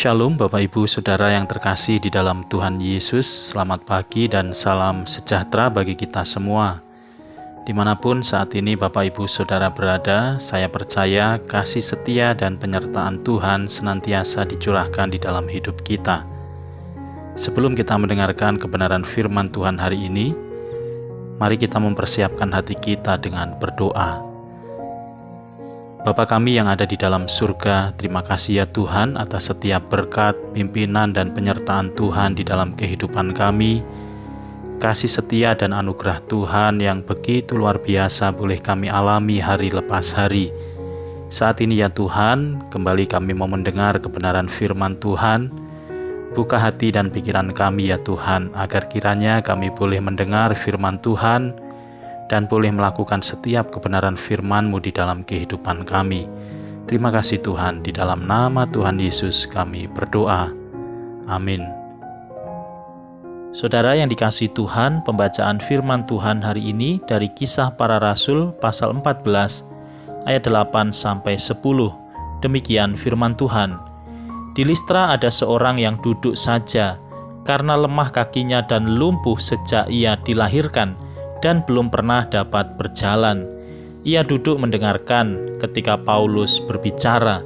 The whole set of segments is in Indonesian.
Shalom Bapak Ibu Saudara yang terkasih di dalam Tuhan Yesus. Selamat pagi dan salam sejahtera bagi kita semua. Dimanapun saat ini Bapak Ibu Saudara berada, saya percaya kasih setia dan penyertaan Tuhan senantiasa dicurahkan di dalam hidup kita. Sebelum kita mendengarkan kebenaran firman Tuhan hari ini, mari kita mempersiapkan hati kita dengan berdoa. Bapa kami yang ada di dalam surga, terima kasih ya Tuhan atas setiap berkat, pimpinan dan penyertaan Tuhan di dalam kehidupan kami. Kasih setia dan anugerah Tuhan yang begitu luar biasa boleh kami alami hari lepas hari. Saat ini ya Tuhan, kembali kami mau mendengar kebenaran firman Tuhan. Buka hati dan pikiran kami ya Tuhan, agar kiranya kami boleh mendengar firman Tuhan dan boleh melakukan setiap kebenaran firman-Mu di dalam kehidupan kami. Terima kasih Tuhan, di dalam nama Tuhan Yesus kami berdoa. Amin. Saudara yang dikasihi Tuhan, pembacaan firman Tuhan hari ini dari Kisah Para Rasul pasal 14 ayat 8-10. Demikian firman Tuhan. Di Listra ada seorang yang duduk saja, karena lemah kakinya dan lumpuh sejak ia dilahirkan, dan belum pernah dapat berjalan. Ia duduk mendengarkan ketika Paulus berbicara,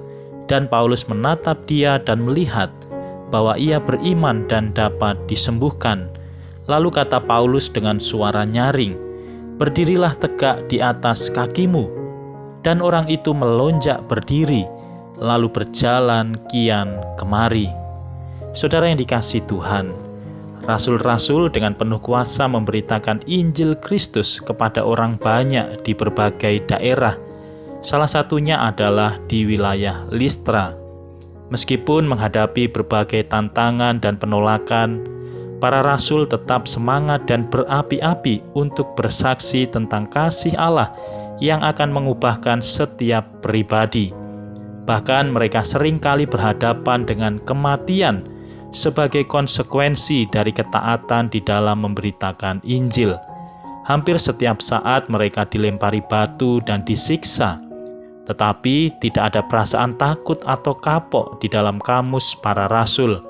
dan Paulus menatap dia dan melihat bahwa ia beriman dan dapat disembuhkan. Lalu kata Paulus dengan suara nyaring, "Berdirilah tegak di atas kakimu." Dan orang itu melonjak berdiri, lalu berjalan kian kemari. Saudara yang dikasihi Tuhan, Rasul-rasul dengan penuh kuasa memberitakan Injil Kristus kepada orang banyak di berbagai daerah. Salah satunya adalah di wilayah Listra. Meskipun menghadapi berbagai tantangan dan penolakan, para rasul tetap semangat dan berapi-api untuk bersaksi tentang kasih Allah yang akan mengubahkan setiap pribadi. Bahkan mereka seringkali berhadapan dengan kematian sebagai konsekuensi dari ketaatan di dalam memberitakan Injil. Hampir setiap saat mereka dilempari batu dan disiksa, tetapi tidak ada perasaan takut atau kapok di dalam kamus para rasul,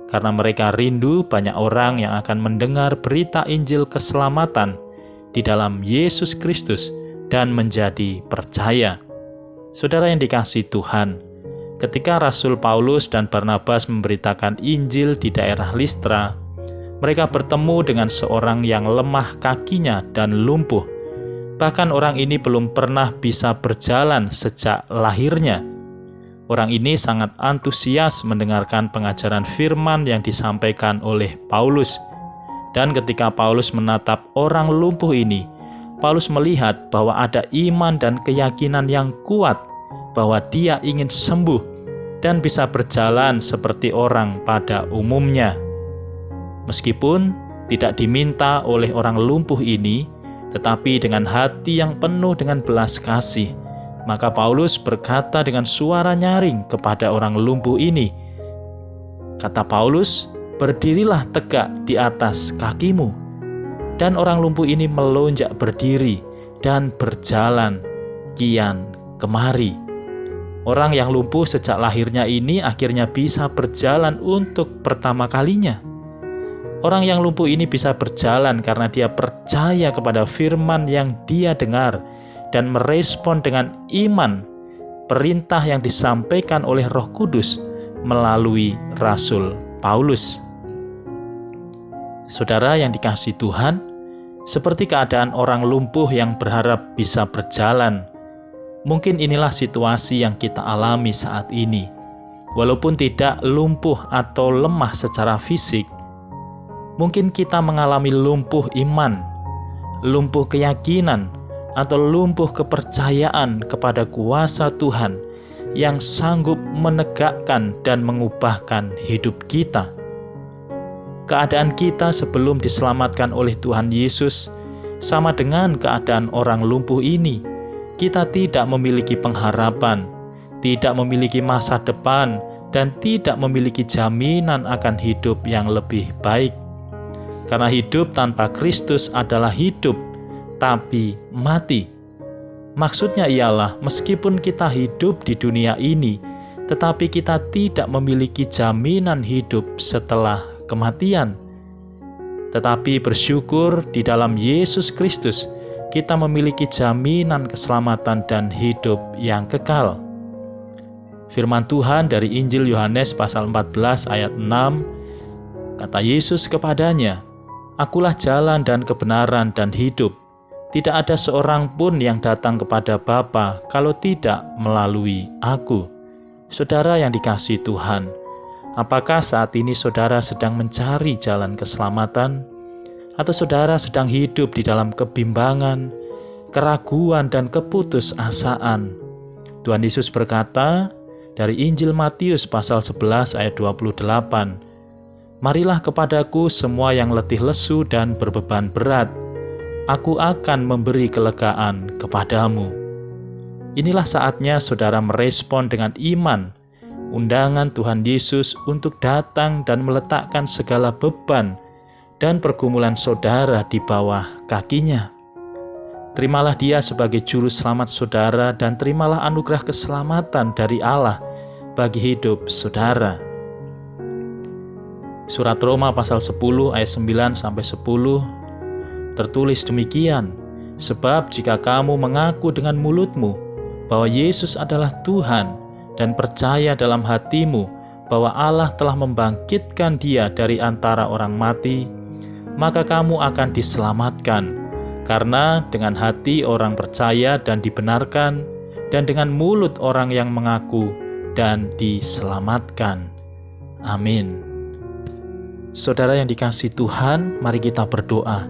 karena mereka rindu banyak orang yang akan mendengar berita Injil keselamatan di dalam Yesus Kristus dan menjadi percaya. Saudara yang dikasihi Tuhan, ketika Rasul Paulus dan Barnabas memberitakan Injil di daerah Listra, mereka bertemu dengan seorang yang lemah kakinya dan lumpuh. Bahkan orang ini belum pernah bisa berjalan sejak lahirnya. Orang ini sangat antusias mendengarkan pengajaran firman yang disampaikan oleh Paulus. Dan ketika Paulus menatap orang lumpuh ini, Paulus melihat bahwa ada iman dan keyakinan yang kuat bahwa dia ingin sembuh dan bisa berjalan seperti orang pada umumnya. Meskipun tidak diminta oleh orang lumpuh ini, tetapi dengan hati yang penuh dengan belas kasih, maka Paulus berkata dengan suara nyaring kepada orang lumpuh ini. Kata Paulus, "Berdirilah tegak di atas kakimu." Dan orang lumpuh ini melonjak berdiri dan berjalan kian kemari. Orang yang lumpuh sejak lahirnya ini akhirnya bisa berjalan untuk pertama kalinya. Orang yang lumpuh ini bisa berjalan karena dia percaya kepada firman yang dia dengar dan merespon dengan iman perintah yang disampaikan oleh Roh Kudus melalui Rasul Paulus. Saudara yang dikasihi Tuhan, seperti keadaan orang lumpuh yang berharap bisa berjalan, mungkin inilah situasi yang kita alami saat ini. Walaupun tidak lumpuh atau lemah secara fisik, mungkin kita mengalami lumpuh iman, lumpuh keyakinan, atau lumpuh kepercayaan kepada kuasa Tuhan yang sanggup menegakkan dan mengubahkan hidup kita. Keadaan kita sebelum diselamatkan oleh Tuhan Yesus sama dengan keadaan orang lumpuh ini. Kita tidak memiliki pengharapan, tidak memiliki masa depan, dan tidak memiliki jaminan akan hidup yang lebih baik. Karena hidup tanpa Kristus adalah hidup, tapi mati. Maksudnya ialah meskipun kita hidup di dunia ini, tetapi kita tidak memiliki jaminan hidup setelah kematian. Tetapi bersyukur di dalam Yesus Kristus, kita memiliki jaminan keselamatan dan hidup yang kekal. Firman Tuhan dari Injil Yohanes pasal 14 ayat 6, kata Yesus kepadanya, "Akulah jalan dan kebenaran dan hidup. Tidak ada seorang pun yang datang kepada Bapa kalau tidak melalui Aku." Saudara yang dikasihi Tuhan, apakah saat ini saudara sedang mencari jalan keselamatan? Atau saudara sedang hidup di dalam kebimbangan, keraguan, dan keputusasaan? Tuhan Yesus berkata dari Injil Matius pasal 11 ayat 28, "Marilah kepadaku semua yang letih lesu dan berbeban berat, Aku akan memberi kelegaan kepadamu." Inilah saatnya saudara merespon dengan iman undangan Tuhan Yesus untuk datang dan meletakkan segala beban dan pergumulan saudara di bawah kakinya. Terimalah Dia sebagai juru selamat saudara dan terimalah anugerah keselamatan dari Allah bagi hidup saudara. Surat Roma pasal 10 ayat 9-10 tertulis demikian, "Sebab jika kamu mengaku dengan mulutmu bahwa Yesus adalah Tuhan dan percaya dalam hatimu bahwa Allah telah membangkitkan Dia dari antara orang mati, maka kamu akan diselamatkan. Karena dengan hati orang percaya dan dibenarkan, dan dengan mulut orang yang mengaku dan diselamatkan." Amin. Saudara yang dikasihi Tuhan, mari kita berdoa.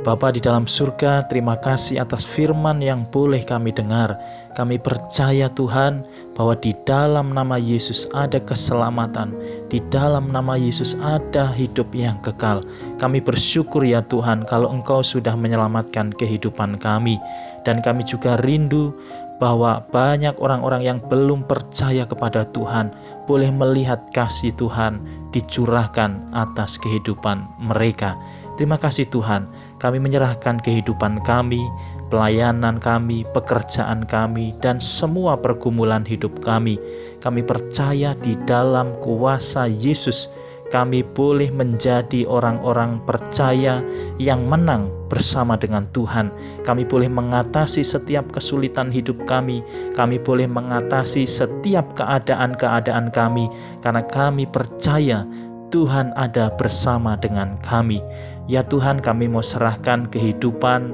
Bapa di dalam surga, terima kasih atas firman yang boleh kami dengar. Kami percaya Tuhan bahwa di dalam nama Yesus ada keselamatan. Di dalam nama Yesus ada hidup yang kekal. Kami bersyukur ya Tuhan kalau Engkau sudah menyelamatkan kehidupan kami. Dan kami juga rindu bahwa banyak orang-orang yang belum percaya kepada Tuhan boleh melihat kasih Tuhan dicurahkan atas kehidupan mereka. Terima kasih Tuhan, kami menyerahkan kehidupan kami, pelayanan kami, pekerjaan kami, dan semua pergumulan hidup kami. Kami percaya di dalam kuasa Yesus, kami boleh menjadi orang-orang percaya yang menang bersama dengan Tuhan. Kami boleh mengatasi setiap kesulitan hidup kami. Kami boleh mengatasi setiap keadaan-keadaan kami, karena kami percaya Tuhan ada bersama dengan kami. Ya Tuhan, kami mau serahkan kehidupan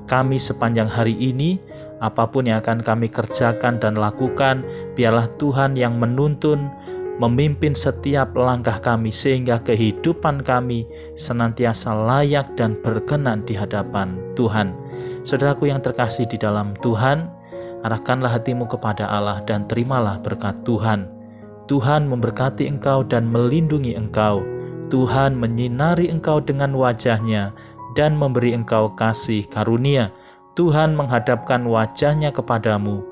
kami sepanjang hari ini. Apapun yang akan kami kerjakan dan lakukan, biarlah Tuhan yang menuntun, memimpin setiap langkah kami, sehingga kehidupan kami senantiasa layak dan berkenan di hadapan Tuhan. Saudaraku yang terkasih di dalam Tuhan, arahkanlah hatimu kepada Allah dan terimalah berkat Tuhan. Tuhan memberkati engkau dan melindungi engkau. Tuhan menyinari engkau dengan wajah-Nya dan memberi engkau kasih karunia. Tuhan menghadapkan wajah-Nya kepadamu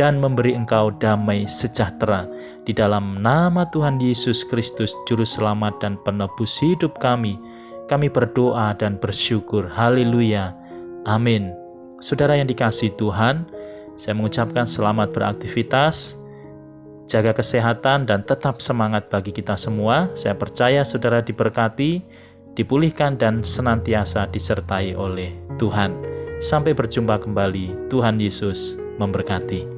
dan memberi engkau damai sejahtera. Di dalam nama Tuhan Yesus Kristus, Juru Selamat dan Penebus hidup kami berdoa dan bersyukur. Haleluya. Amin. Saudara yang dikasihi Tuhan, saya mengucapkan selamat beraktivitas, jaga kesehatan dan tetap semangat bagi kita semua. Saya percaya saudara diberkati, dipulihkan dan senantiasa disertai oleh Tuhan. Sampai berjumpa kembali. Tuhan Yesus memberkati.